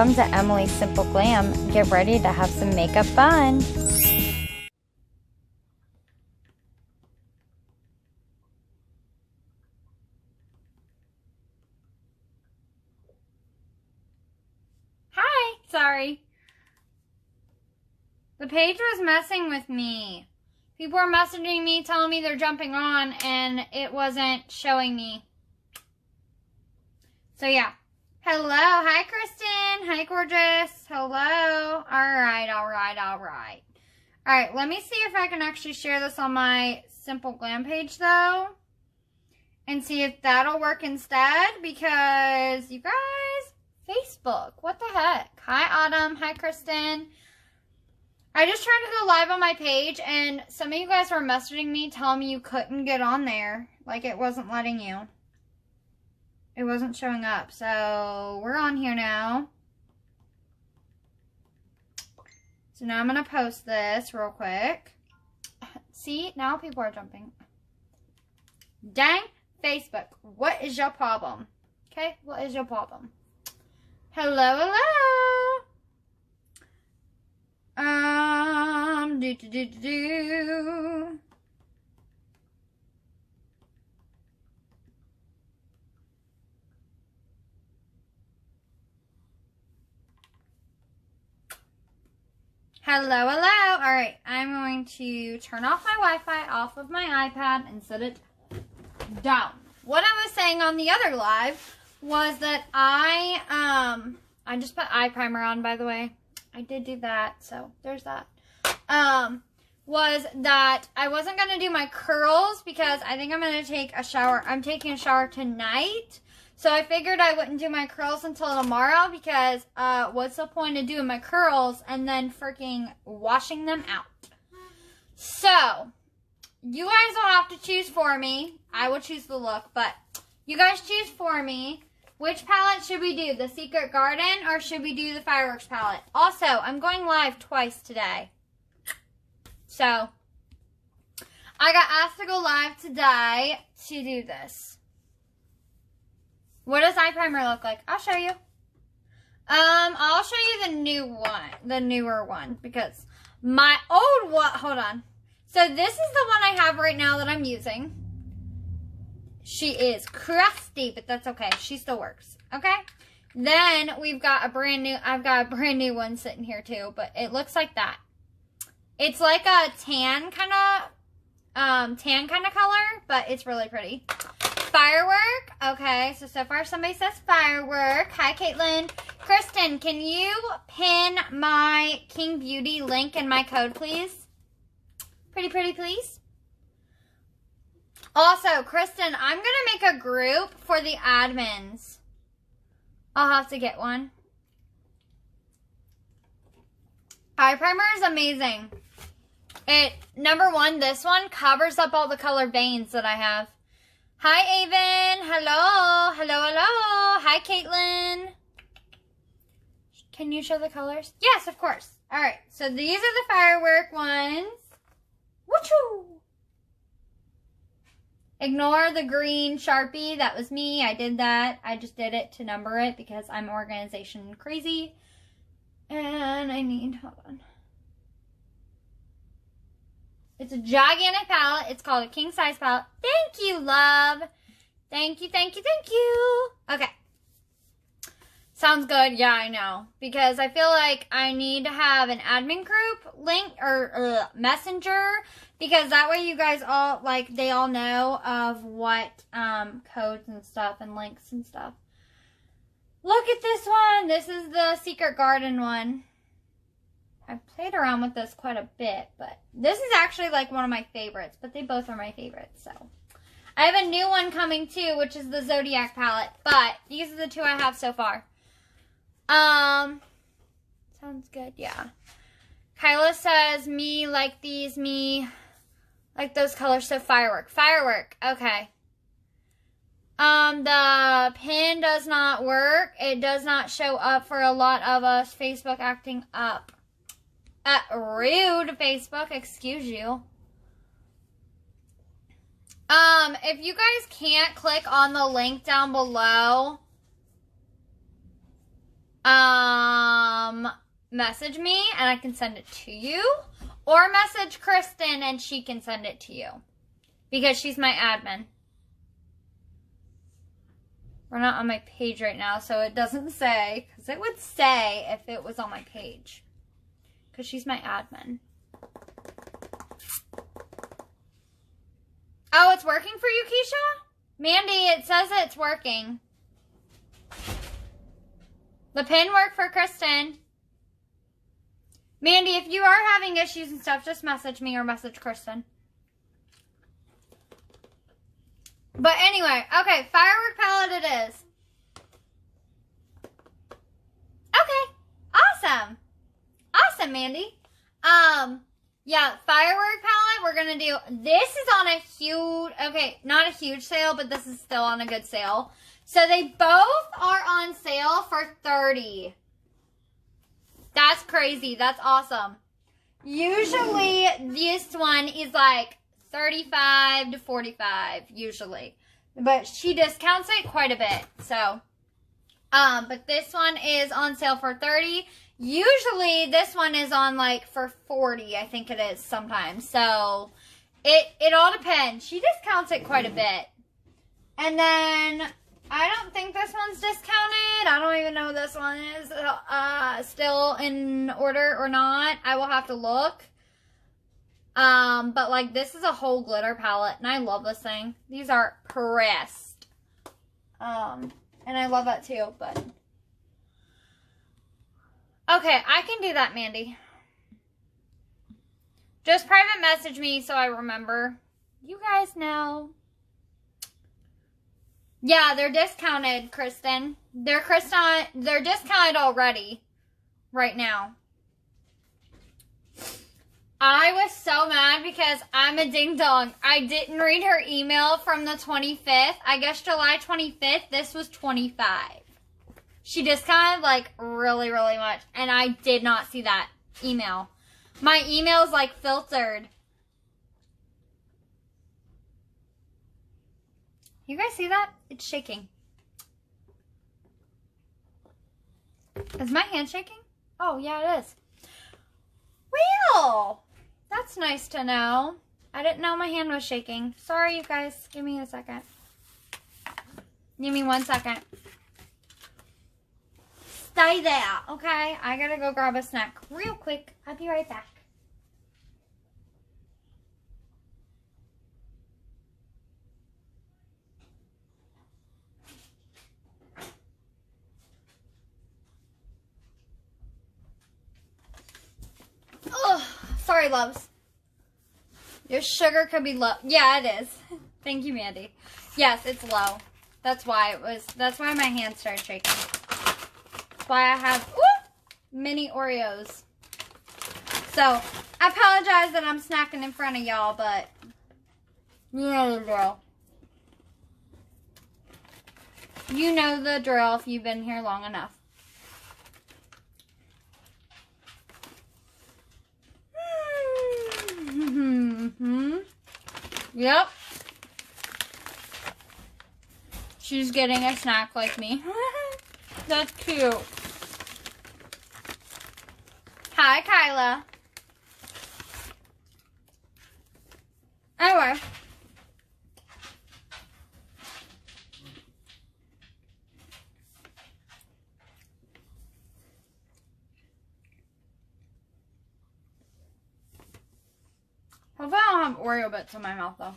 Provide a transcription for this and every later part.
Welcome to Emily's Simple Glam. Get ready to have some makeup fun. Hi, sorry. The page was messing with me. People were messaging me, telling me they're jumping on, and it wasn't showing me. So yeah. Hello. Hi, Kristen. Hi, gorgeous. Hello. Alright. Alright, let me see if I can actually share this on my Simple Glam page, though. And see if that'll work instead, because, you guys, Facebook. What the heck? Hi, Autumn. Hi, Kristen. I just tried to go live on my page, and some of you guys were messaging me telling me you couldn't get on there. Like, it wasn't letting you. It wasn't showing up. So, we're on here now. So, now I'm going to post this real quick. See? Now people are jumping. Dang Facebook. What is your problem? Okay? What is your problem? Hello, hello. Hello, hello. All right, I'm going to turn off my Wi-Fi off of my iPad and set it down. What I was saying on the other live was that I just put eye primer on, by the way. I did do that, so there's that. Was that I wasn't going to do my curls because I think I'm going to take a shower. I'm taking a shower tonight. So I figured I wouldn't do my curls until tomorrow because what's the point of doing my curls and then freaking washing them out? So, you guys will have to choose for me. I will choose the look, but you guys choose for me. Which palette should we do? The Secret Garden or should we do the Fireworks palette? Also, I'm going live twice today. So, I got asked to go live today to do this. What does eye primer look like? I'll show you. I'll show you the new one, the newer one, because my old one, hold on. So this is the one I have right now that I'm using. She is crusty, but that's okay. She still works, okay? Then we've got I've got a brand new one sitting here too, but it looks like that. It's like a tan kind of color, but it's really pretty. Firework. Okay, so far somebody says Firework. Hi, Caitlin. Kristen, can you pin my King Beauty link and my code, please? Pretty, please. Also, Kristen, I'm going to make a group for the admins. I'll have to get one. Eye primer is amazing. Number one, this one covers up all the colored veins that I have. Hi, Avon. Hello. Hello. Hi, Caitlin. Can you show the colors? Yes, of course. All right. So these are the Firework ones. Woochoo! Ignore the green Sharpie. That was me. I did that. I just did it to number it because I'm organization crazy. And I need, hold on. It's a gigantic palette. It's called a king size palette. Thank you, love. Thank you. Okay. Sounds good. Yeah, I know. Because I feel like I need to have an admin group link or messenger. Because that way you guys all, like, they all know of what codes and stuff and links and stuff. Look at this one. This is the Secret Garden one. I've played around with this quite a bit, but this is actually like one of my favorites, but they both are my favorites, so. I have a new one coming too, which is the Zodiac palette, but these are the two I have so far. Sounds good, yeah. Kyla says, me like these, me like those colors, so Firework. Firework, okay. The pin does not work. It does not show up for a lot of us. Facebook acting up. Rude, Facebook. Excuse you. If you guys can't click on the link down below, message me and I can send it to you, or message Kristen and she can send it to you because she's my admin. We're not on my page right now, so it doesn't say, because it would say if it was on my page, because she's my admin. Oh, it's working for you, Keisha? Mandy, it says it's working. The pin worked for Kristen. Mandy, if you are having issues and stuff, just message me or message Kristen. But anyway, okay, Firework Pallet it is. Okay, awesome. Awesome, Mandy. Yeah, Firework Pallet, we're going to do, this is on a huge, okay, not a huge sale, but this is still on a good sale. So they both are on sale for $30. That's crazy. That's awesome. Usually this one is like $35 to $45 usually. But she discounts it quite a bit. So, but this one is on sale for $30. Usually this one is on like for $40, I think it is sometimes. So it all depends. She discounts it quite a bit. And then I don't think this one's discounted. I don't even know if this one is still in order or not. I will have to look. But like this is a whole glitter palette and I love this thing. These are pressed. And I love that too, but okay, I can do that, Mandy. Just private message me so I remember. You guys know. Yeah, they're discounted, Kristen. They're discounted already right now. I was so mad because I'm a ding dong. I didn't read her email from the 25th. I guess July 25th. This was 25. She discounted like really, really much. And I did not see that email. My email is like filtered. You guys see that? It's shaking. Is my hand shaking? Oh, yeah, it is. Well, that's nice to know. I didn't know my hand was shaking. Sorry, you guys. Give me a second. Give me 1 second. Stay there, okay? I gotta go grab a snack real quick. I'll be right back. Oh, sorry, loves. Your sugar could be low. Yeah, it is. Thank you, Mandy. Yes, it's low. That's why my hand started shaking. That's why I have mini Oreos. So, I apologize that I'm snacking in front of y'all, but you know the drill. You know the drill if you've been here long enough. Yep. She's getting a snack like me. That's cute. Hi, Kyla. Anyway. Hopefully I don't have Oreo bits in my mouth though.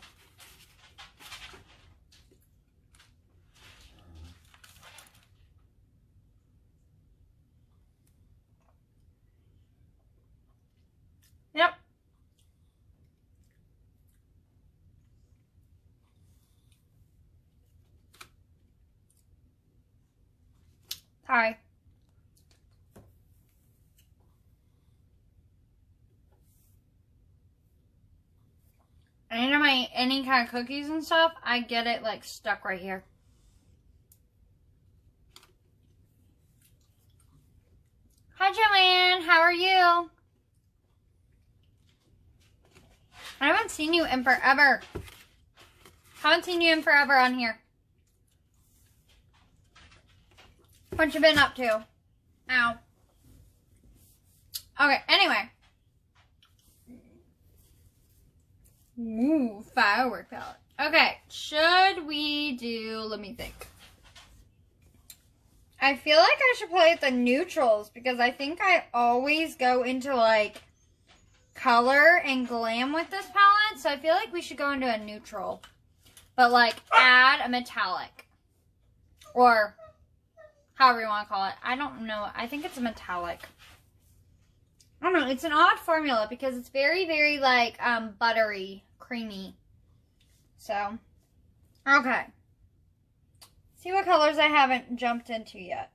Yep. Sorry. Any kind of cookies and stuff, I get it like stuck right here. Hi, Joanne. How are you? I haven't seen you in forever. Haven't seen you in forever on here. What you been up to? Ow. Okay, anyway. Ooh, firework palette. Okay, should we do, let me think. I feel like I should play with the neutrals because I think I always go into like color and glam with this palette. So I feel like we should go into a neutral. But like add a metallic. Or however you want to call it. I don't know. I think it's a metallic. I don't know. It's an odd formula because it's very, very like buttery, creamy. So, okay. See what colors I haven't jumped into yet.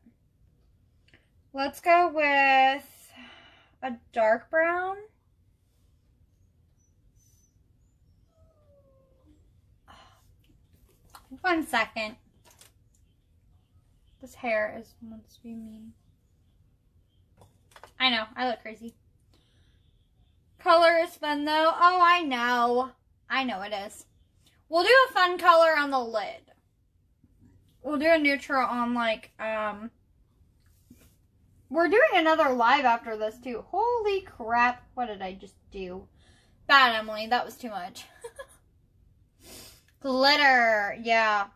Let's go with a dark brown. One second. This hair wants to be mean. I know, I look crazy. Color is fun though. Oh, I know. I know it is. We'll do a fun color on the lid. We'll do a neutral on like, we're doing another live after this too. Holy crap. What did I just do? Bad, Emily. That was too much. Glitter. Yeah.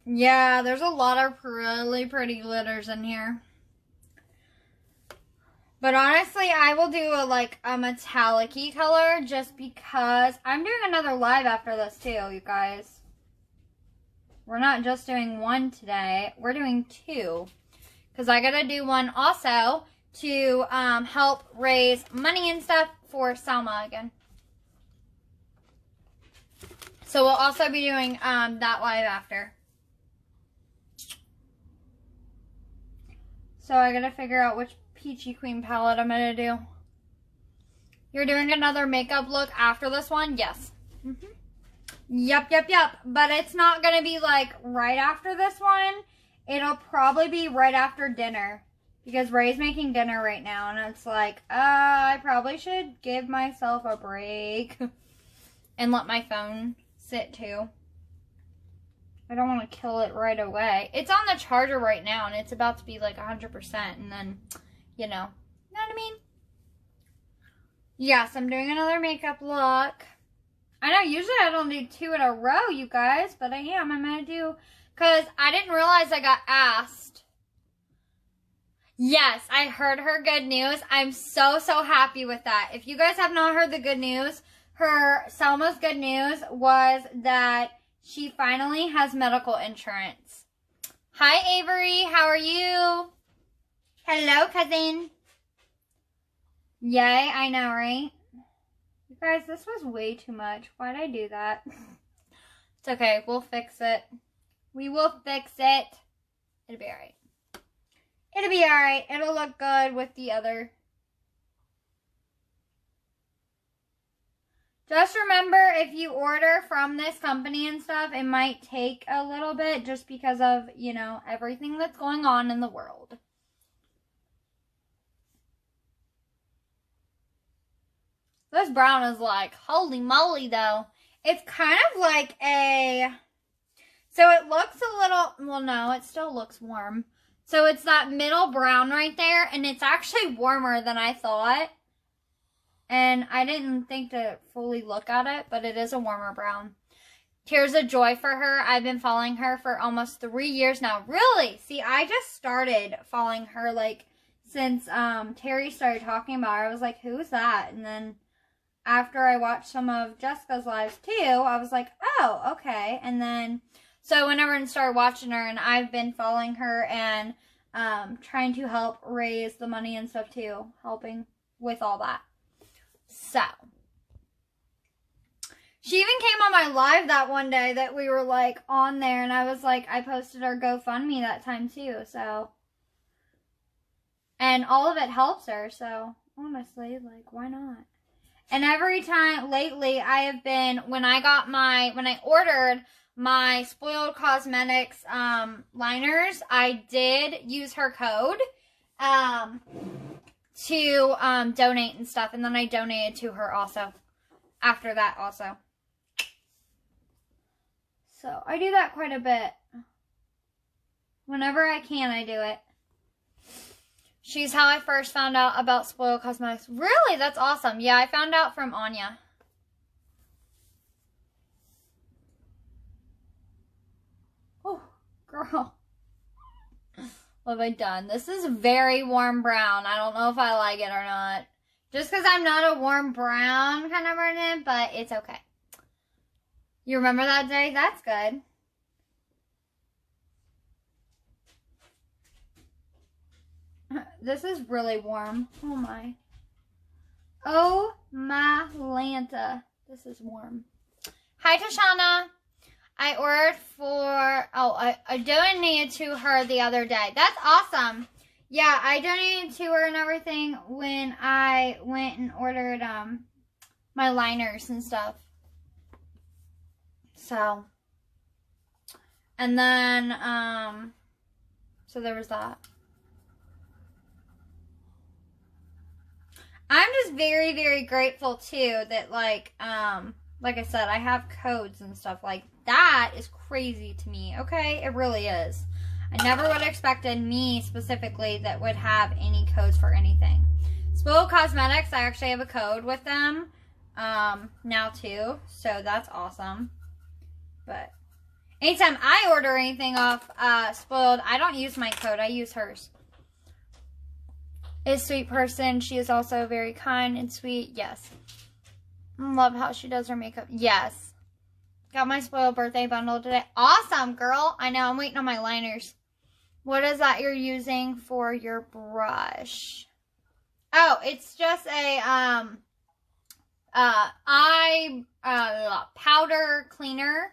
Yeah, there's a lot of really pretty glitters in here. But honestly, I will do a metallic-y color just because I'm doing another live after this too, you guys. We're not just doing one today. We're doing two. Because I got to do one also to help raise money and stuff for Selma again. So we'll also be doing that live after. So I got to figure out which Peachy Queen palette I'm going to do. You're doing another makeup look after this one? Yes. Mm-hmm. Yep. But it's not going to be like right after this one. It'll probably be right after dinner. Because Ray's making dinner right now. And it's like, I probably should give myself a break. And let my phone sit too. I don't want to kill it right away. It's on the charger right now. And it's about to be like 100%. And then, you know what I mean? Yes, I'm doing another makeup look. I know, usually I don't do two in a row, you guys, but I am. I'm going to do, because I didn't realize I got asked. Yes, I heard her good news. I'm so happy with that. If you guys have not heard the good news, Selma's good news was that she finally has medical insurance. Hi, Avery. How are you? Hello, cousin. Yay, I know, right? You guys, this was way too much. Why'd I do that? It's okay. We'll fix it. We will fix it. It'll be alright. It'll be alright. It'll look good with the other. Just remember, if you order from this company and stuff, it might take a little bit just because of, you know, everything that's going on in the world. This brown is like, holy moly, though. It's kind of like so it looks a little, well, no, it still looks warm. So it's that middle brown right there, and it's actually warmer than I thought. And I didn't think to fully look at it, but it is a warmer brown. Tears of joy for her. I've been following her for almost 3 years now. Really? See, I just started following her, like, since Terry started talking about her. I was like, who's that? And then after I watched some of Jessica's lives too, I was like, oh, okay. And then, so I went over and started watching her, and I've been following her and trying to help raise the money and stuff too, helping with all that. So, she even came on my live that one day that we were like on there, and I was like, I posted our GoFundMe that time too, so. And all of it helps her, so honestly, like, why not? And every time lately I have been, when I ordered my Spoiled Cosmetics liners, I did use her code to donate and stuff. And then I donated to her also after that also. So I do that quite a bit. Whenever I can, I do it. She's how I first found out about Spoiled Cosmetics. Really? That's awesome. Yeah, I found out from Anya. Oh, girl. What have I done? This is very warm brown. I don't know if I like it or not. Just because I'm not a warm brown kind of person, but it's okay. You remember that day? That's good. This is really warm. Oh my. Oh my Lanta. This is warm. Hi, Tashana. I ordered for, I donated to her the other day. That's awesome. Yeah, I donated to her and everything when I went and ordered my liners and stuff. So, and then, so there was that. I'm just very, very grateful too that like I said, I have codes and stuff like that is crazy to me. Okay, it really is. I never would have expected me specifically that would have any codes for anything. Spoiled Cosmetics, I actually have a code with them now too, so that's awesome. But anytime I order anything off Spoiled, I don't use my code, I use hers. Is a sweet person. She is also very kind and sweet. Yes. Love how she does her makeup. Yes. Got my Spoiled birthday bundle today. Awesome, girl. I know. I'm waiting on my liners. What is that you're using for your brush? Oh, it's just a eye powder cleaner,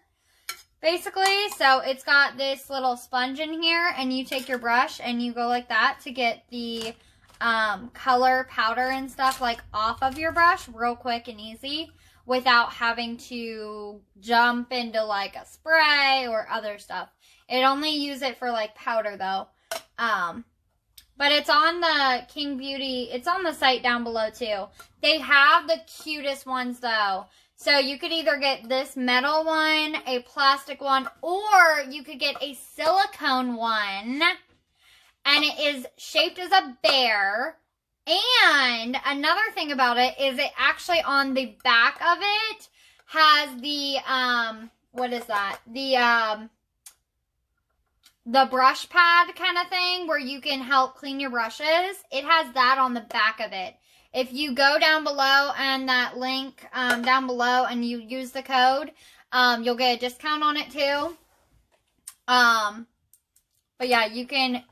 basically. So it's got this little sponge in here, and you take your brush and you go like that to get the color powder and stuff like off of your brush real quick and easy without having to jump into like a spray or other stuff. It only use it for like powder though. But it's on the King Beauty, it's on the site down below too. They have the cutest ones though. So you could either get this metal one, a plastic one, or you could get a silicone one. And it is shaped as a bear. And another thing about it is it actually on the back of it has the, what is that? The brush pad kind of thing where you can help clean your brushes. It has that on the back of it. If you go down below and that link down below and you use the code, you'll get a discount on it too. But yeah, you can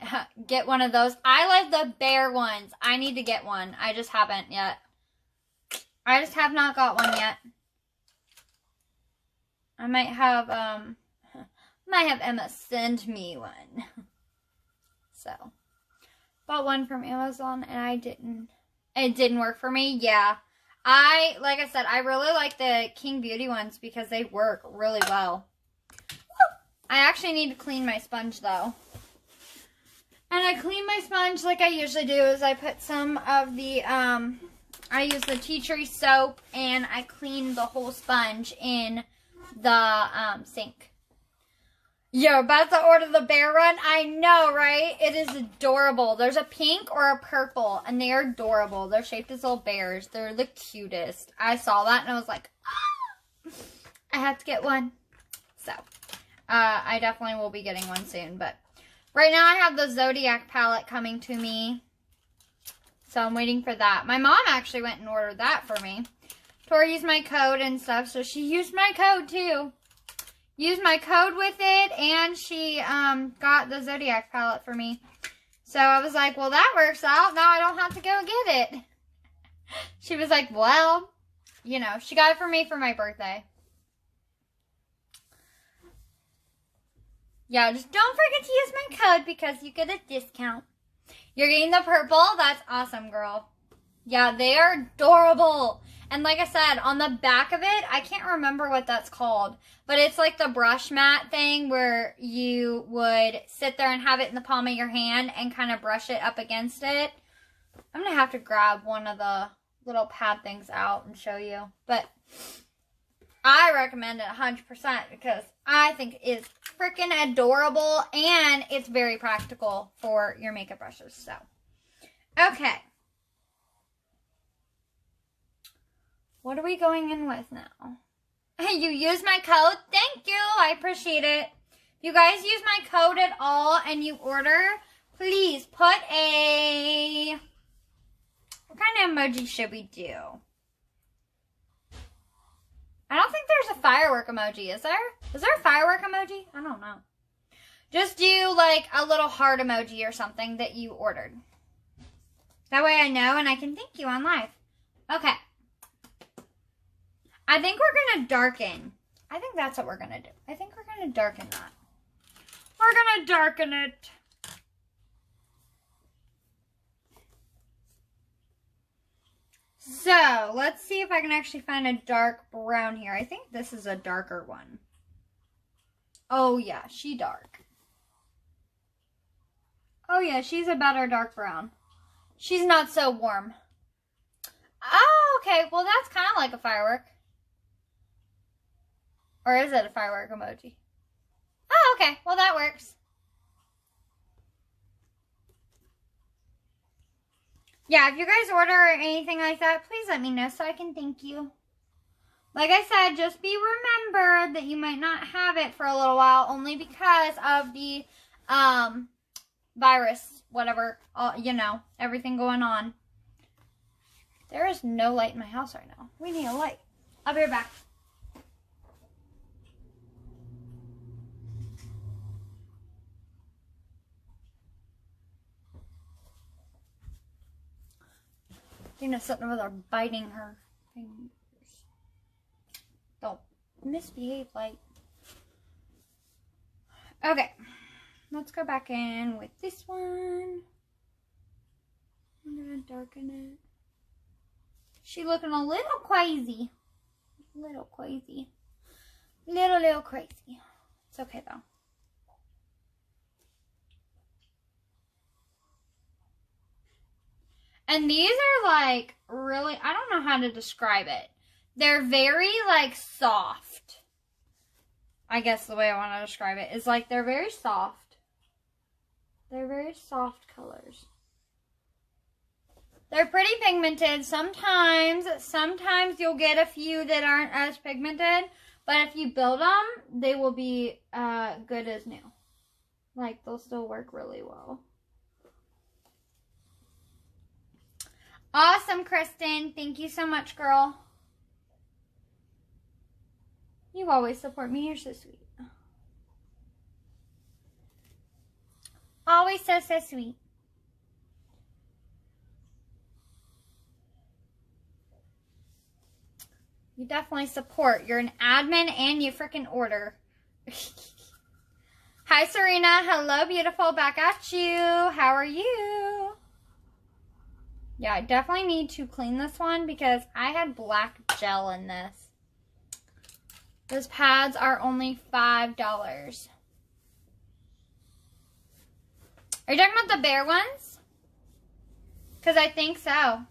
get one of those. I like the bear ones. I need to get one. I just haven't yet. I just have not got one yet. I might have Emma send me one. So, bought one from Amazon and it didn't work for me. Yeah. Like I said, I really like the King Beauty ones because they work really well. I actually need to clean my sponge though. And I clean my sponge like I usually do is I put some of the, I use the tea tree soap and I clean the whole sponge in the sink. You're about to order the bear one? I know, right? It is adorable. There's a pink or a purple and they are adorable. They're shaped as little bears. They're the cutest. I saw that and I was like, ah, I have to get one. So, I definitely will be getting one soon, but right now I have the Zodiac palette coming to me. So I'm waiting for that. My mom actually went and ordered that for me. Tori used my code and stuff, so she used my code too. Used my code with it, and she got the Zodiac palette for me. So I was like, well, that works out. Now I don't have to go get it. She was like, well, you know, she got it for me for my birthday. Yeah, just don't forget to use my code because you get a discount. You're getting the purple? That's awesome, girl. Yeah, they are adorable. And like I said, on the back of it, I can't remember what that's called. But it's like the brush mat thing where you would sit there and have it in the palm of your hand and kind of brush it up against it. I'm going to have to grab one of the little pad things out and show you. But I recommend it 100% because I think it's freaking adorable and it's very practical for your makeup brushes. So Okay. What are we going in with now? You use my code? Thank you. I appreciate it. If you guys use my code at all and you order, please put a... What kind of emoji should we do? I don't think there's a firework emoji, is there? Is there a firework emoji? I don't know. Just do like a little heart emoji or something that you ordered. That way I know and I can thank you on live. Okay. I think we're going to darken. I think that's what we're going to do. I think we're going to darken that. We're going to darken it. So, let's see if I can actually find a dark brown here. I think this is a darker one. Oh, yeah, she dark. Oh, yeah, she's a better dark brown. She's not so warm. Oh, okay. Well, that's kind of like a firework. Or is it a firework emoji? Oh, okay. Well, that works. Yeah, if you guys order anything like that, please let me know so I can thank you. Like I said, just be remembered that you might not have it for a little while only because of the virus, whatever, you know, everything going on. There is no light in my house right now. We need a light. I'll be right back. Dina's sitting over there biting her fingers. Don't misbehave, like. Okay. Let's go back in with this one. I'm going to darken it. She's looking a little crazy. Little crazy. Little crazy. It's okay, though. And these are like really, I don't know how to describe it. They're very like soft. I guess the way I want to describe it is like they're very soft. They're very soft colors. They're pretty pigmented. Sometimes you'll get a few that aren't as pigmented. But if you build them, they will be good as new. Like they'll still work really well. Awesome, Kristen. Thank you so much, girl. You always support me. You're so sweet. Always so sweet. You definitely support. You're an admin and you freaking order. Hi, Serena. Hello, beautiful. Back at you. How are you? Yeah, I definitely need to clean this one because I had black gel in this. Those pads are only $5. Are you talking about the bear ones? Because I think so.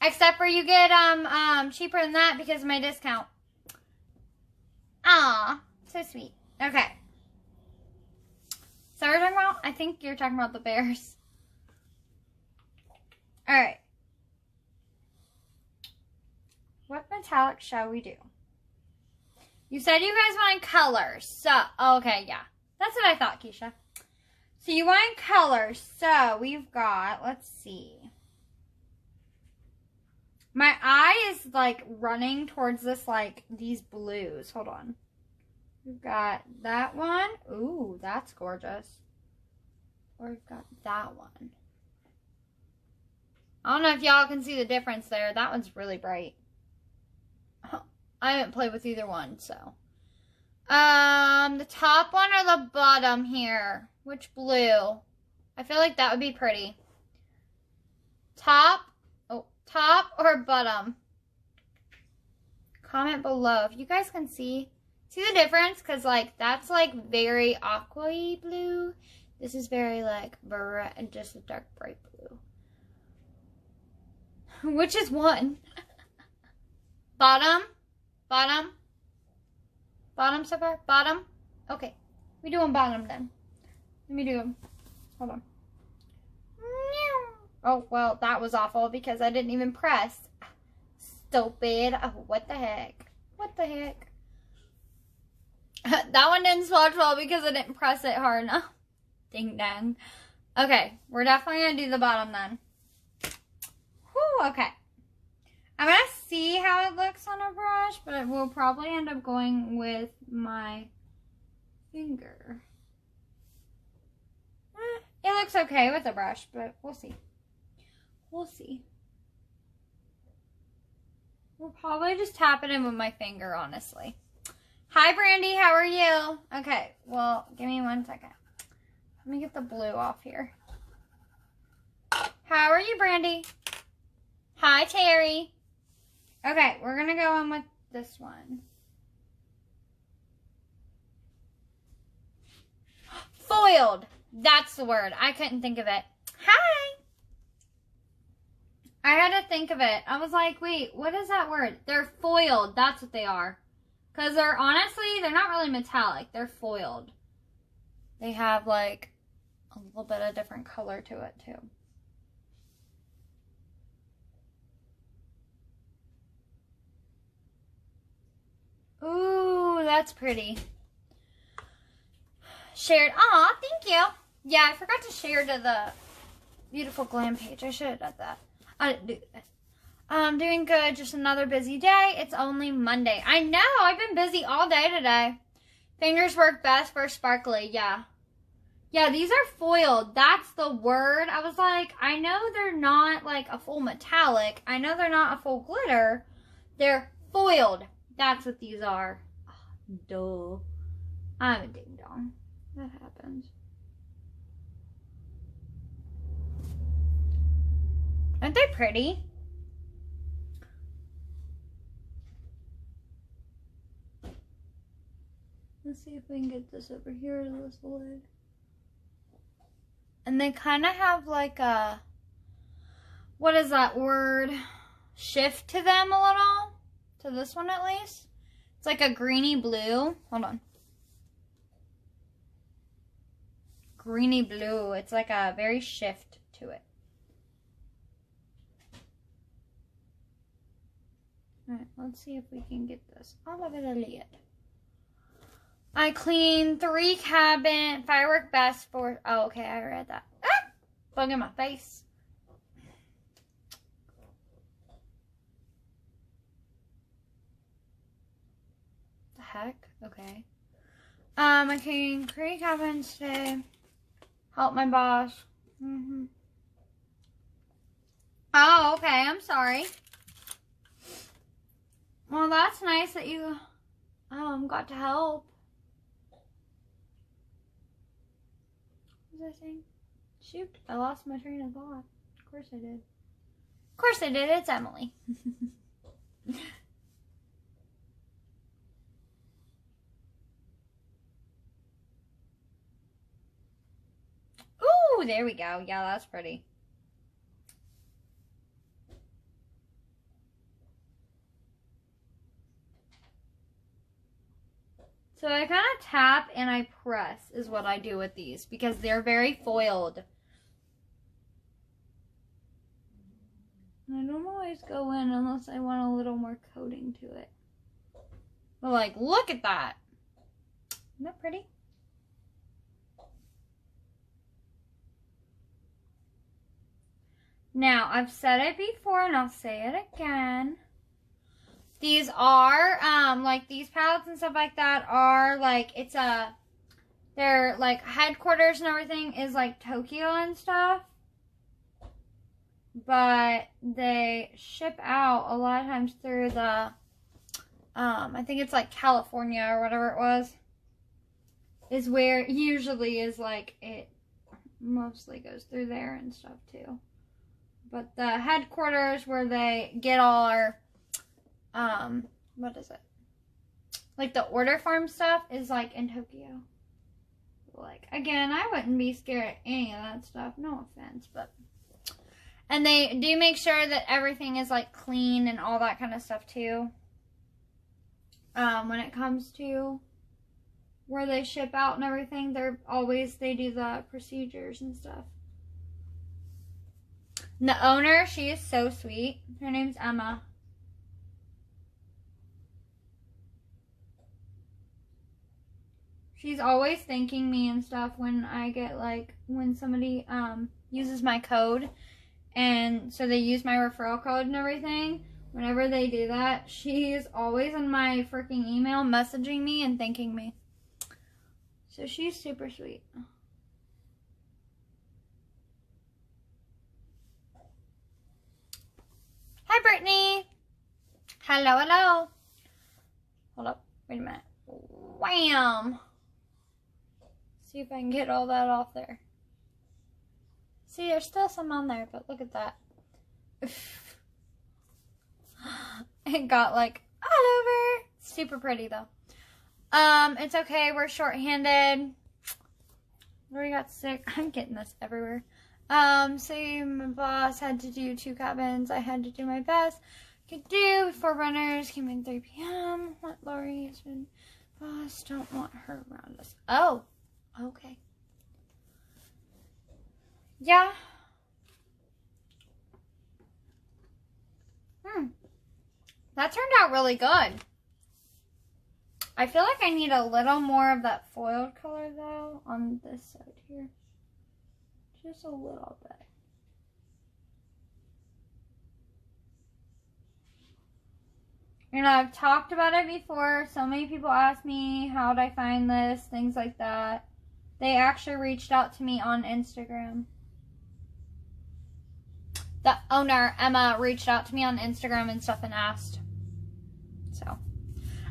Except for you get cheaper than that because of my discount. Aw, so sweet. Okay. So we're talking about, I think you're talking about the bears. Alright. What metallic shall we do? You said you guys wanted colors. So, okay, yeah. That's what I thought, Keisha. So you want colors. So we've got, let's see. My eye is like running towards this, like these blues. Hold on. We've got that one. Ooh, that's gorgeous. Or we've got that one. I don't know if y'all can see the difference there. That one's really bright. I haven't played with either one, so. The top one or the bottom here? Which blue? I feel like that would be pretty. Top? Oh, top or bottom? Comment below. If you guys can see the difference, because, like, that's, like, very aqua-y blue. This is very, like, just a dark bright blue. Which is one? Bottom? Bottom? Bottom so far? Bottom? Okay. We doing bottom then. Let me do them. Hold on. Oh, well, that was awful because I didn't even press. Stupid. Oh, what the heck? What the heck? That one didn't swatch well because I didn't press it hard enough. Ding dang. Okay, we're definitely going to do the bottom then. Whew, okay. I'm going to see how it looks on a brush, but I will probably end up going with my finger. It looks okay with a brush, but we'll see. We'll see. We'll probably just tap it in with my finger, honestly. Hi, Brandy. How are you? Okay, well, give me 1 second. Let me get the blue off here. How are you, Brandy? Hi, Terry. Okay, we're going to go in with this one. Foiled. That's the word. I couldn't think of it. Hi. I had to think of it. I was like, wait, what is that word? They're foiled. That's what they are. Because they're, honestly, they're not really metallic. They're foiled. They have, like, a little bit of different color to it, too. Ooh, that's pretty. Shared. Aw, thank you. Yeah, I forgot to share to the Beautiful Glam page. I should have done that. I didn't do that. I'm doing good. Just another busy day. It's only Monday. I know. I've been busy all day today. Fingers work best for sparkly. Yeah. Yeah, these are foiled. That's the word. I was like, I know they're not like a full metallic. I know they're not a full glitter. They're foiled. That's what these are. Oh, duh. I'm a ding dong. That happens. Aren't they pretty? Let's see if we can get this over here to this lid. And they kind of have like a, what is that word? Shift to them a little. To this one at least. It's like a greeny blue. Hold on. Greeny blue. It's like a very shift to it. Alright, let's see if we can get this all over the lid. I cleaned 3 cabin. Firework best for... Oh, okay, I read that. Ah! Bug in my face. The heck? Okay. I cleaned 3 cabins today. Help my boss. Oh, okay. I'm sorry. Well, that's nice that you got to help. What was I saying? Shoot, I lost my train of thought. Of course I did. Of course I did. It's Emily. Ooh, there we go. Yeah, that's pretty. So I kind of tap and I press is what I do with these because they're very foiled. I don't always go in unless I want a little more coating to it. But like, look at that. Isn't that pretty? Now, I've said it before and I'll say it again. These are, like these palettes and stuff like that are like, their like headquarters and everything is like Tokyo and stuff. But they ship out a lot of times through the, I think it's like California or whatever it was. Is where it usually is like, it mostly goes through there and stuff too. But the headquarters where they get all our, what is it? Like the order form stuff is like in Tokyo. Like, again, I wouldn't be scared of any of that stuff. No offense, but. And they do make sure that everything is like clean and all that kind of stuff too. When it comes to where they ship out and everything, they do the procedures and stuff. The owner, she is so sweet. Her name's Emma. She's always thanking me and stuff when I get, like, when somebody uses my code. And so they use my referral code and everything. Whenever they do that, she's always in my freaking email messaging me and thanking me. So she's super sweet. Hi, Brittany. Hello, hello. Hold up. Wait a minute. Wham. See if I can get all that off there. See, there's still some on there, but look at that. It got like all over. Super pretty though. It's okay. We're short-handed. We got sick. I'm getting this everywhere. So my boss had to do 2 cabins. I had to do my best I could do. 4 runners came in 3 p.m. What Lori has been. Boss don't want her around us. Oh, okay. Yeah. That turned out really good. I feel like I need a little more of that foiled color though on this side here. Just a little bit. You know, I've talked about it before. So many people ask me, how'd I find this? Things like that. They actually reached out to me on Instagram. The owner, Emma, reached out to me on Instagram and stuff and asked. So,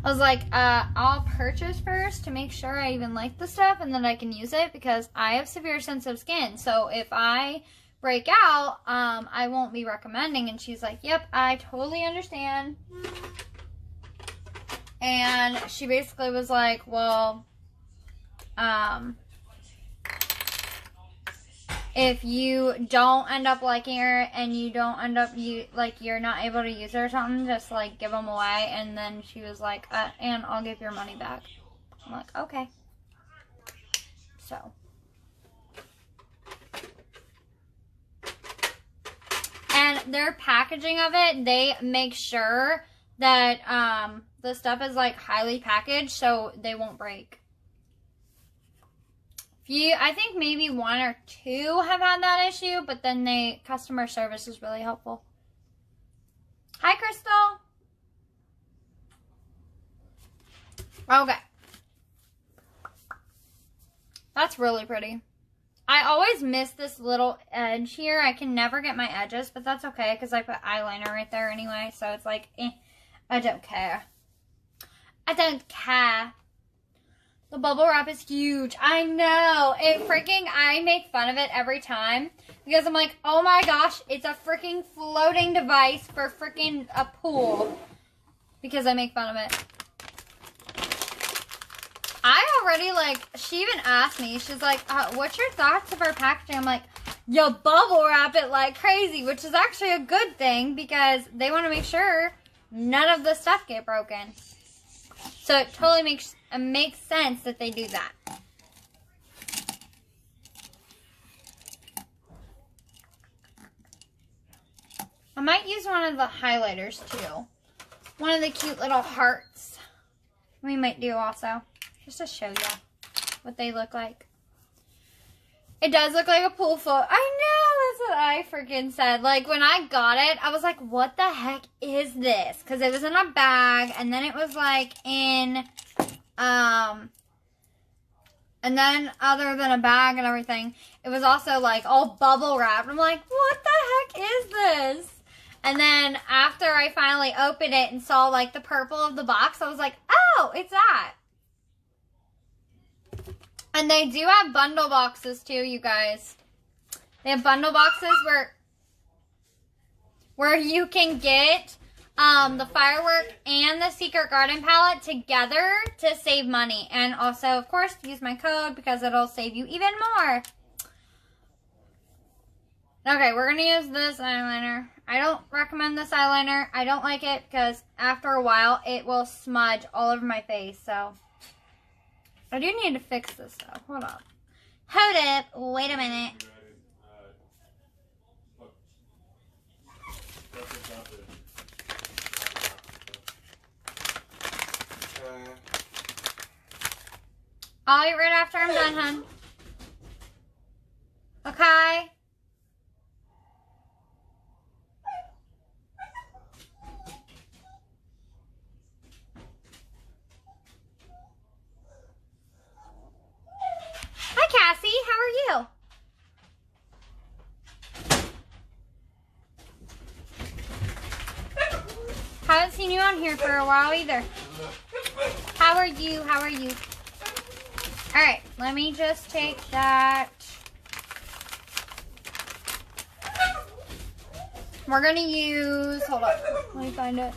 I was like, I'll purchase first to make sure I even like the stuff and then I can use it because I have severe sensitive skin. So, if I break out, I won't be recommending. And she's like, yep, I totally understand. And she basically was like, well, if you don't end up liking her and you don't end up, you're not able to use her or something, just, like, give them away. And then she was like, and I'll give your money back. I'm like, okay. So. And their packaging of it, they make sure that, the stuff is, like, highly packaged so they won't break. I think maybe 1 or 2 have had that issue, but then customer service is really helpful. Hi, Crystal. Okay. That's really pretty. I always miss this little edge here. I can never get my edges, but that's okay because I put eyeliner right there anyway, so it's like, I don't care. I don't care. The bubble wrap is huge. I know. I make fun of it every time. Because I'm like, oh my gosh, it's a freaking floating device for freaking a pool. Because I make fun of it. I already, she even asked me. She's like, what's your thoughts of our packaging? I'm like, you bubble wrap it like crazy. Which is actually a good thing. Because they want to make sure none of the stuff get broken. So it totally makes sense that they do that. I might use one of the highlighters too. One of the cute little hearts. We might do also. Just to show you what they look like. It does look like a pool float. I know, that's what I freaking said. Like, when I got it, I was like, what the heck is this? Because it was in a bag, and then it was, like, in, and then other than a bag and everything, it was also, like, all bubble wrapped. I'm like, what the heck is this? And then after I finally opened it and saw, like, the purple of the box, I was like, oh, it's that. And they do have bundle boxes too, you guys. They have bundle boxes where you can get the Firework and the Secret Garden palette together to save money. And also, of course, use my code because it'll save you even more. Okay, we're going to use this eyeliner. I don't recommend this eyeliner. I don't like it because after a while, it will smudge all over my face, so... I do need to fix this though. Hold on. Hold up. Wait a minute. I'll eat right after I'm done, hun. Okay? Hi, Cassie. How are you? Haven't seen you on here for a while either. How are you? How are you? All right, let me just take that. We're gonna use, hold on, let me find it.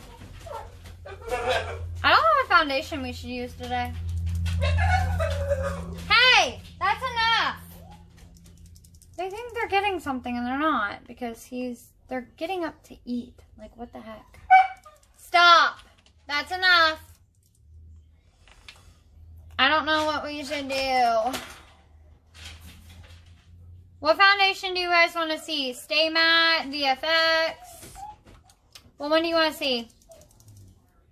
I don't know what foundation we should use today. Hey, that's enough. They think they're getting something and they're not because they're getting up to eat. Like, what the heck? Stop. That's enough. I don't know what we should do. What foundation do you guys want to see? Stay Matte, VFX? What one do you want to see?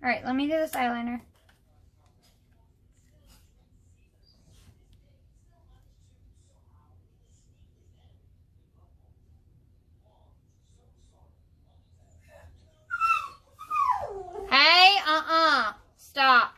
Alright, let me do this eyeliner. Hey, stop.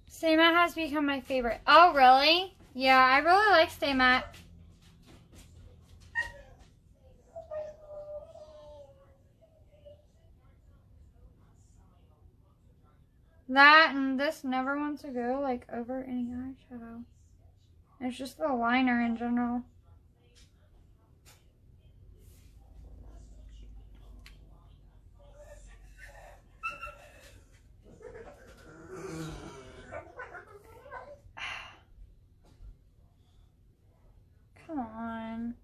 Stay Matte has become my favorite. Oh, really? Yeah, I really like Stay Matte. That and this never wants to go like over any eyeshadow. It's just the liner in general. Come on.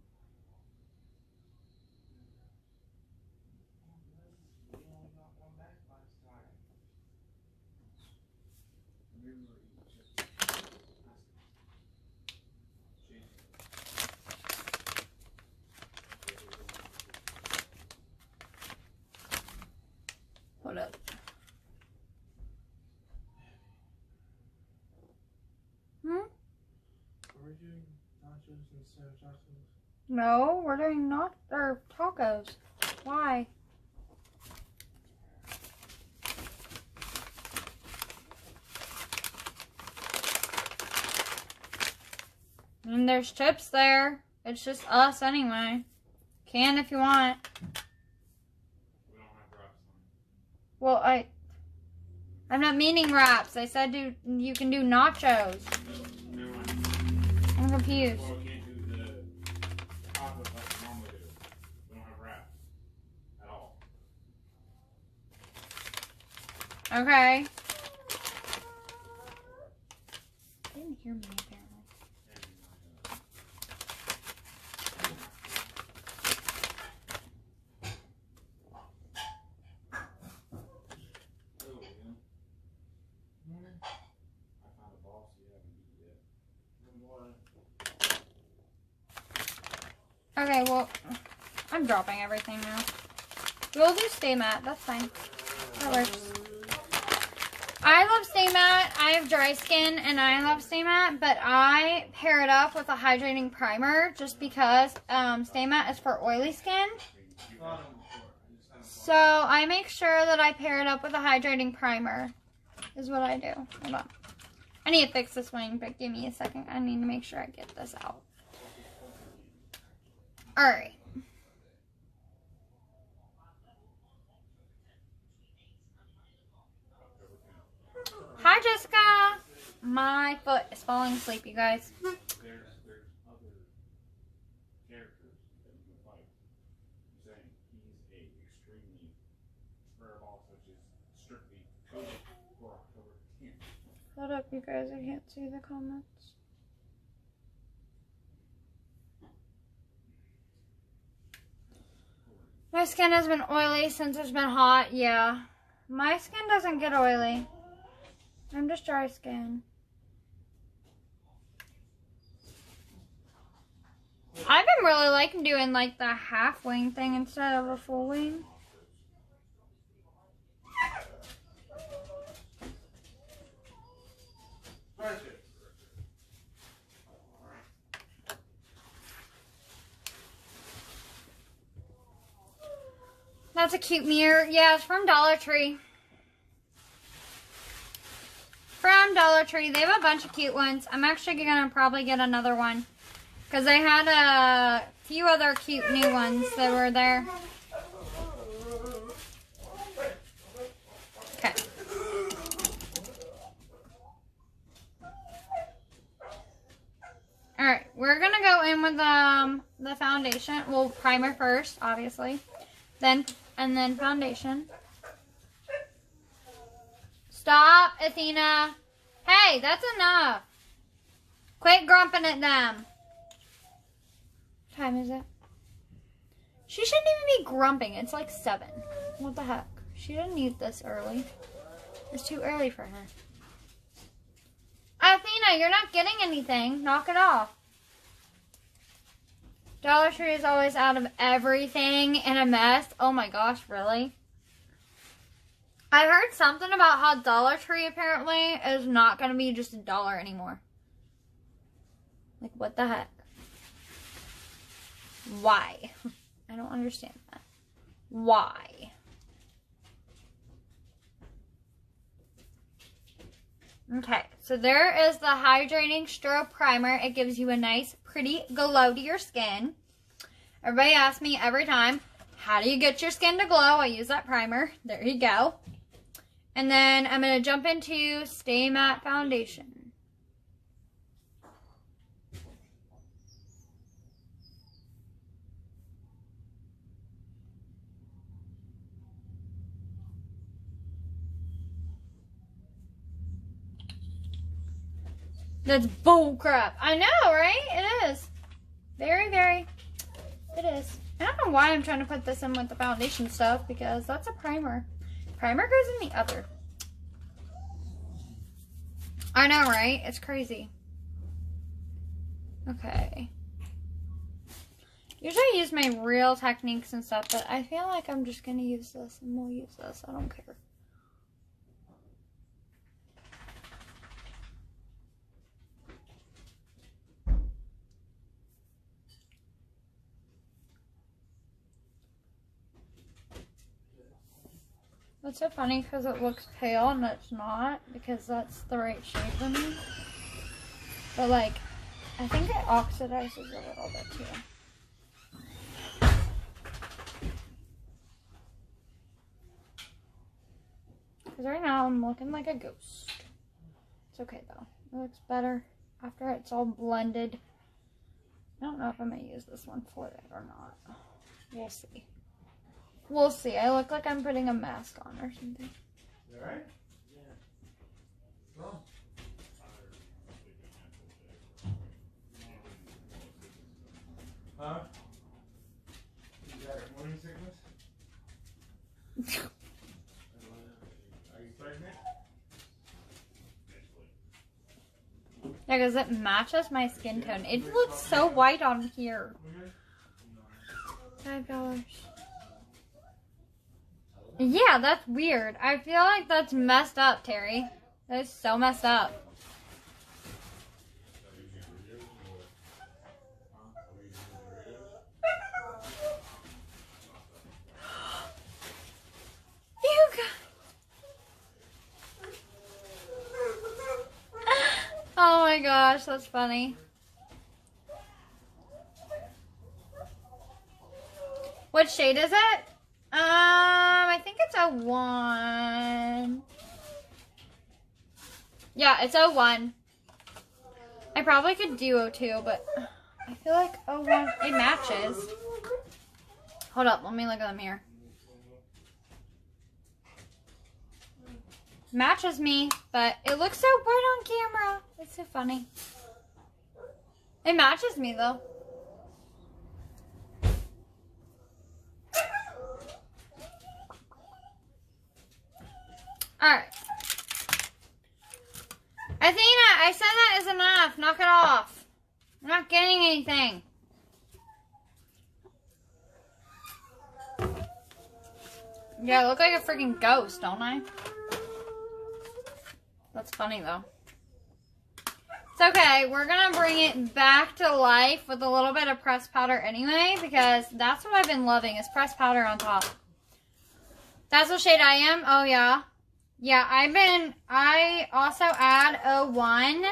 Hold up. Hmm? Are we doing nachos instead of tacos? No, we're doing tacos. Why? And there's chips there. It's just us anyway. Can if you want. We don't have wraps on. Well, I'm not meaning wraps. I said you can do nachos. No, never mind. I'm confused. Well, we can't do the tacos like we normally do. We don't have wraps at all. Okay. Didn't hear me apparently. Okay, well, I'm dropping everything now. We'll do Stay Matte. That's fine. That works. I love Stay Matte. I have dry skin, and I love Stay Matte, but I pair it up with a hydrating primer just because Stay Matte is for oily skin. So I make sure that I pair it up with a hydrating primer is what I do. Hold on. I need to fix this wing, but give me a second. I need to make sure I get this out. Alright. Hi, Jessica. My foot is falling asleep, you guys. There's other characters that you can fight. You're saying he's a extremely rare ball, which is strictly coded for October 10th. Hold up, you guys. I can't see the comments. My skin has been oily since it's been hot. Yeah. My skin doesn't get oily. I'm just dry skin. I've been really liking doing like the half wing thing instead of a full wing. That's a cute mirror. Yeah, it's from Dollar Tree. From Dollar Tree. They have a bunch of cute ones. I'm actually going to probably get another one. Because they had a few other cute new ones that were there. Okay. Alright, we're going to go in with the foundation. Well, primer first, obviously. And then foundation. Stop, Athena. Hey, that's enough. Quit grumping at them. What time is it? She shouldn't even be grumping. It's like 7. What the heck? She didn't eat this early. It's too early for her. Athena, you're not getting anything. Knock it off. Dollar Tree is always out of everything in a mess. Oh my gosh, really? I heard something about how Dollar Tree apparently is not going to be just $1 anymore. Like, what the heck? Why? I don't understand that. Why? Okay, so there is the Hydrating Strobe Primer. It gives you a nice, pretty glow to your skin. Everybody asks me every time, how do you get your skin to glow? I use that primer. There you go. And then I'm going to jump into Stay Matte Foundation. That's bull crap. I know, right? It is. Very, very. It is. I don't know why I'm trying to put this in with the foundation stuff because that's a primer. Primer goes in the other. I know, right? It's crazy. Okay. Usually I use my real techniques and stuff, but I feel like I'm just going to use this and we'll use this. I don't care. It's so funny because it looks pale and it's not because that's the right shade for me. But like, I think it oxidizes a little bit too. Because right now I'm looking like a ghost. It's okay though. It looks better after it's all blended. I don't know if I'm going to use this one for it or not. We'll see. We'll see. I look like I'm putting a mask on or something. You alright? Yeah. Well. Huh? You got morning sickness? Are you pregnant? Yeah, because it matches my skin tone. It looks so white on here. $5. Yeah, that's weird. I feel like that's messed up, Terry. That is so messed up. You got... Oh my gosh, that's funny. What shade is it? I think it's 01. Yeah, it's 01. I probably could do 02, but I feel like 01, it matches. Hold up, let me look at them here. Matches me, but it looks so white on camera. It's so funny. It matches me though. Alright. Athena, I said that is enough. Knock it off. I'm not getting anything. Yeah, I look like a freaking ghost, don't I? That's funny, though. It's okay. We're going to bring it back to life with a little bit of pressed powder anyway, because that's what I've been loving is pressed powder on top. That's what shade I am? Oh, yeah. Yeah, I also add 01,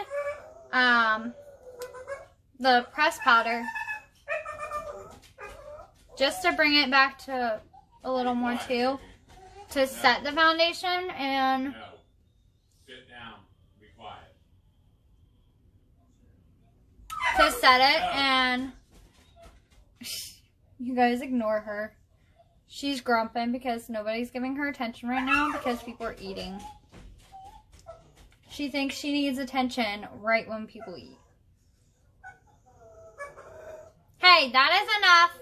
the pressed powder, just to bring it back to a little more too, to set the foundation and... No. Sit down. Be quiet. To set it and... You guys ignore her. She's grumping because nobody's giving her attention right now because people are eating. She thinks she needs attention right when people eat. Hey, that is enough.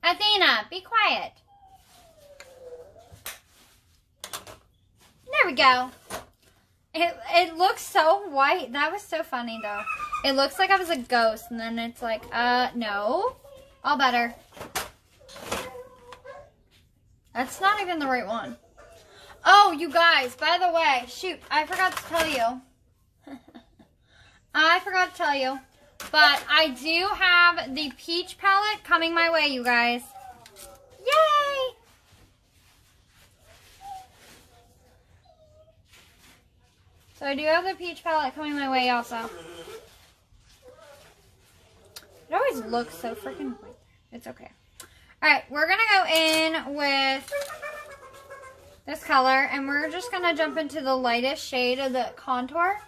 Athena, be quiet. There we go. It looks so white. That was so funny though. It looks like I was a ghost and then it's like, no. All better. That's not even the right one. Oh, you guys, by the way, shoot, I forgot to tell you. I forgot to tell you. But I do have the peach palette coming my way, you guys. Yay! So I do have the peach palette coming my way also. It always looks so freaking white. It's okay. Alright, we're going to go in with this color. And we're just going to jump into the lightest shade of the contour.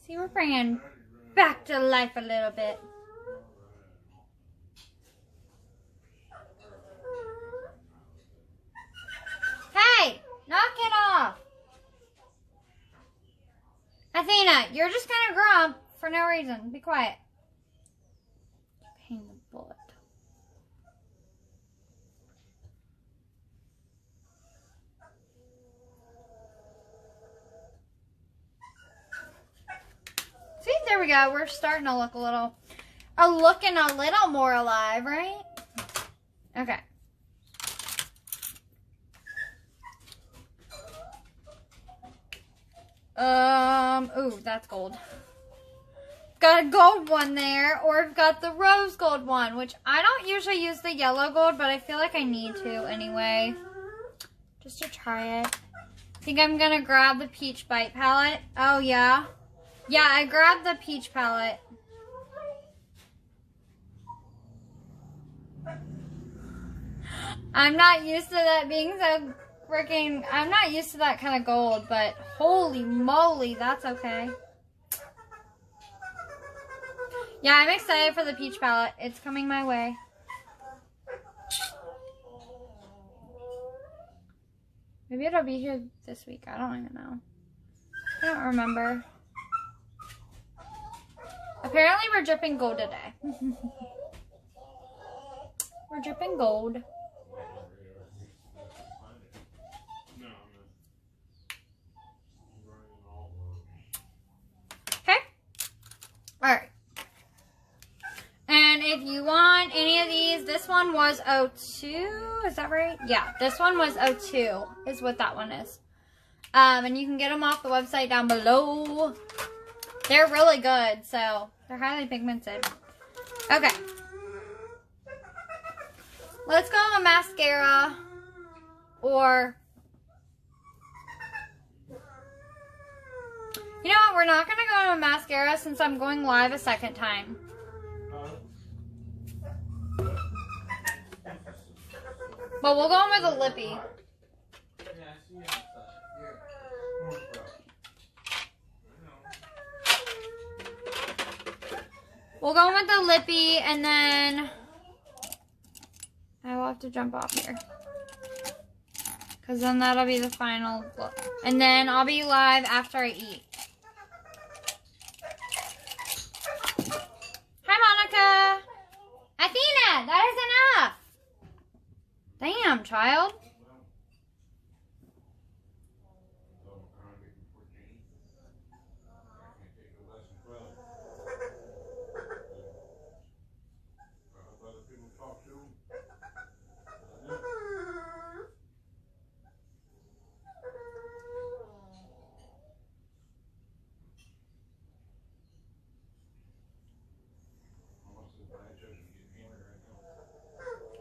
See, we're bringing back to life a little bit. Hey, knock it off. Athena, you're just gonna grump for no reason. Be quiet. Pain in the butt. See, there we go. We're starting to look looking a little more alive, right? Okay. Ooh, that's gold. Got a gold one there, or I've got the rose gold one, which I don't usually use the yellow gold, but I feel like I need to anyway. Just to try it. I think I'm gonna grab the peach bite palette. Oh, yeah. Yeah, I grabbed the peach palette. I'm not used to that being so freaking... I'm not used to that kind of gold, but holy moly, that's okay. Yeah, I'm excited for the peach palette. It's coming my way. Maybe it'll be here this week. I don't even know. I don't remember. Apparently, we're dripping gold today. We're dripping gold. Okay. Alright. And if you want any of these, this one was 02. Is that right? Yeah, this one was 02 is what that one is. And you can get them off the website down below. They're really good, so they're highly pigmented. Okay. Let's go with mascara or... You know what? We're not going to go with mascara since I'm going live a second time. But we'll go in with a lippy. We'll go with the lippy, and then I will have to jump off here. Because then that'll be the final look. And then I'll be live after I eat. Hi, Monica. Athena, that is enough. Damn, child.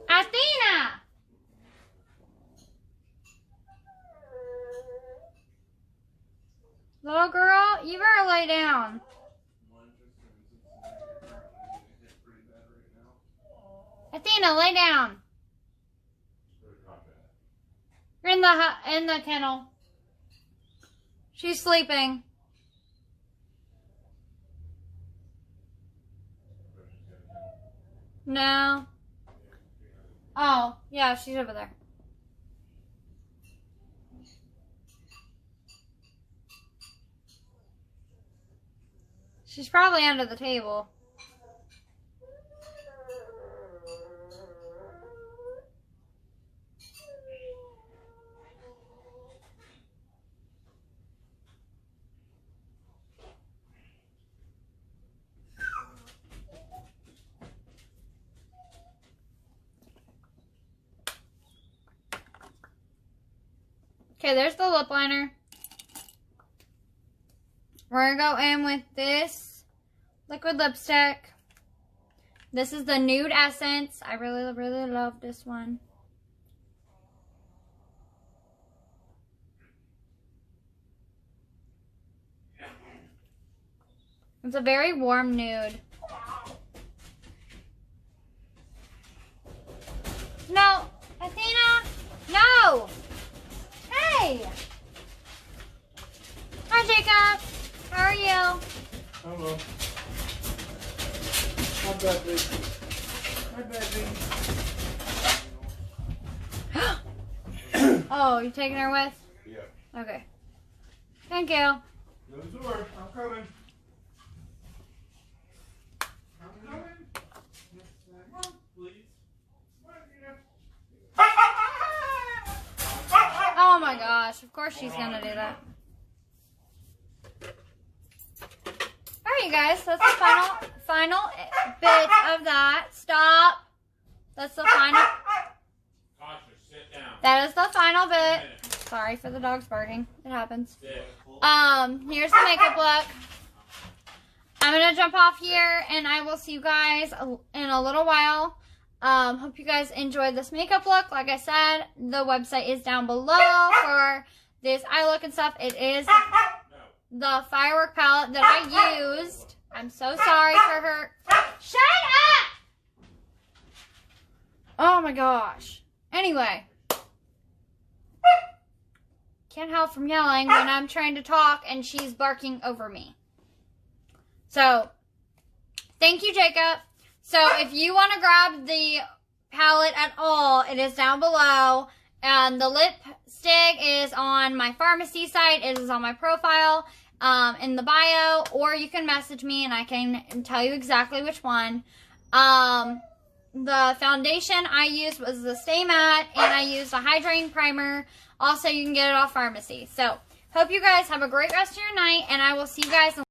Athena! Little girl, you better lay down. Athena, lay down. You're in the kennel. She's sleeping. No. Oh, yeah, she's over there. She's probably under the table. Okay, there's the lip liner. We're going to go in with this liquid lipstick. This is the Nude Essence. I really, really love this one. It's a very warm nude. No, Athena, no. Hey! Hi, Jacob. How are you? Hello. Hi, baby. Hi, baby. Oh, you taking her with? Yeah. Okay. Thank you. Go to the door. I'm coming. I'm coming. Come on, please. Oh my gosh, of course she's gonna do that. Alright, you guys, that's the final bit of that. Stop. That's the final. Tasha, sit down. That is the final bit. Sorry for the dogs barking. It happens. Here's the makeup look. I'm gonna jump off here and I will see you guys in a little while. Hope you guys enjoyed this makeup look. Like I said, the website is down below for this eye look and stuff. It is the Firework Palette that I used. I'm so sorry for her. Shut up! Oh my gosh. Anyway. Can't help from yelling when I'm trying to talk and she's barking over me. So, thank you, Jacob. So, if you want to grab the palette at all, it is down below. And the lipstick is on my pharmacy site. It is on my profile in the bio. Or you can message me and I can tell you exactly which one. The foundation I used was the Stay Matte. And I used a hydrating primer. Also, you can get it off pharmacy. So, hope you guys have a great rest of your night. And I will see you guys in